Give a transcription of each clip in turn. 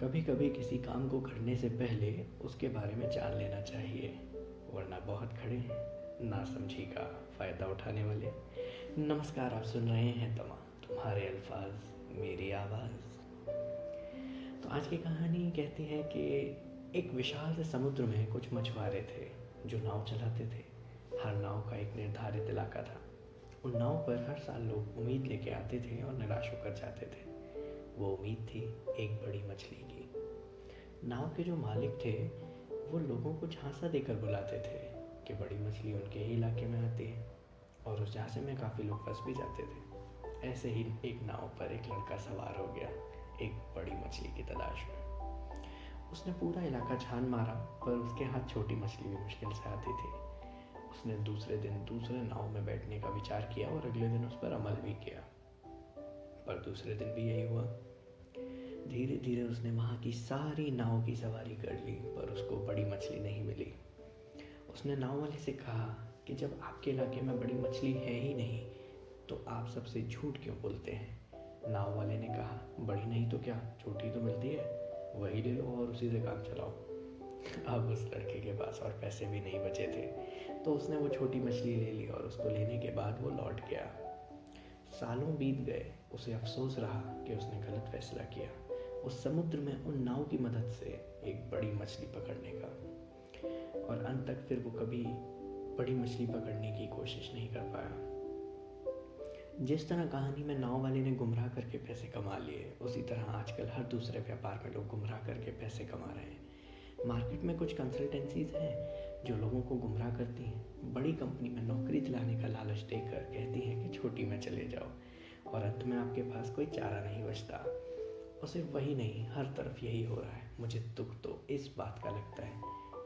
कभी कभी किसी काम को करने से पहले उसके बारे में जान लेना चाहिए, वरना बहुत खड़े हैं नासमझी का फ़ायदा उठाने वाले। नमस्कार, आप सुन रहे हैं तुम्हारे अल्फाज मेरी आवाज़। तो आज की कहानी कहती है कि एक विशाल से समुद्र में कुछ मछुआरे थे जो नाव चलाते थे। हर नाव का एक निर्धारित इलाका था। उन नाव पर हर साल लोग उम्मीद लेके आते थे और निराश होकर जाते थे। वो उम्मीद थी एक बड़ी मछली की। नाव के जो मालिक थे वो लोगों को झांसा देकर बुलाते थे कि बड़ी मछली उनके ही इलाके में आती है, और उस झांसे में काफ़ी लोग फंस भी जाते थे। ऐसे ही एक नाव पर एक लड़का सवार हो गया एक बड़ी मछली की तलाश में। उसने पूरा इलाका छान मारा, पर उसके हाथ छोटी मछली भी मुश्किल से आती थी। उसने दूसरे दिन दूसरे नाव में बैठने का विचार किया और अगले दिन उस पर अमल भी किया, पर दूसरे दिन भी यही हुआ। धीरे धीरे उसने वहाँ की सारी नाव की सवारी कर ली, पर उसको बड़ी मछली नहीं मिली। उसने नाव वाले से कहा कि जब आपके इलाके में बड़ी मछली है ही नहीं तो आप सबसे झूठ क्यों बोलते हैं। नाव वाले ने कहा, बड़ी नहीं तो क्या, छोटी तो मिलती है, वही ले लो और उसी से काम चलाओ। अब उस लड़के के पास और पैसे भी नहीं बचे थे, तो उसने वो छोटी मछली ले ली और उसको लेने के बाद वो लौट गया। सालों बीत गए, उसे अफसोस रहा कि उसने गलत फैसला किया उस समुद्र में उन नाव की मदद से एक बड़ी मछली पकड़ने का, और अंत तक फिर वो कभी बड़ी मछली पकड़ने की कोशिश नहीं कर पाया। जिस तरह कहानी में नाव वाले ने गुमराह करके पैसे कमा लिए, उसी तरह आजकल हर दूसरे व्यापार में लोग गुमराह करके पैसे कमा रहे हैं। मार्केट में कुछ कंसल्टेंसीज हैं जो लोगों को गुमराह करती हैं। बड़ी कंपनी में नौकरी दिलाने का लालच देकर कहती हैं कि छोटी में चले जाओ, और अंत में आपके पास कोई चारा नहीं बचता। और सिर्फ वही नहीं, हर तरफ यही हो रहा है। मुझे दुख तो इस बात का लगता है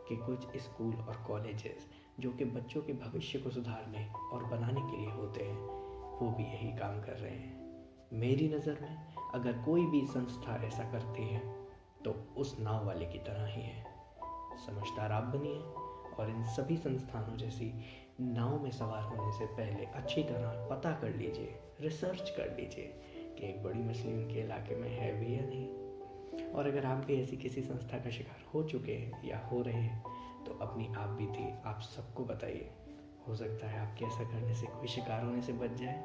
कि कुछ स्कूल और कॉलेजेस जो कि बच्चों के भविष्य को सुधारने और बनाने के लिए होते हैं, वो भी यही काम कर रहे हैं। मेरी नज़र में अगर कोई भी संस्था ऐसा करती है तो उस नाव वाले की तरह ही है। समझदार आप बनिए और इन सभी संस्थानों जैसी नाव में सवार होने से पहले अच्छी तरह पता कर लीजिए, रिसर्च कर लीजिए कि एक बड़ी मछली उनके इलाके में है भी या नहीं। और अगर आप भी ऐसी किसी संस्था का शिकार हो चुके हैं या हो रहे हैं तो अपनी आप बीती आप सबको बताइए। हो सकता है आपके ऐसा करने से कोई शिकार होने से बच जाए।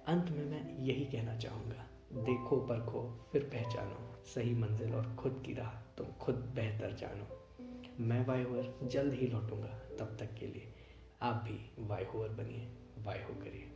अंत में मैं यही कहना चाहूँगा, देखो परखो फिर पहचानो, सही मंजिल और खुद की राह तुम खुद बेहतर जानो। मैं वायहुअर जल्द ही लौटूंगा, तब तक के लिए आप भी वायहुअर बनिए, वायहु करिए।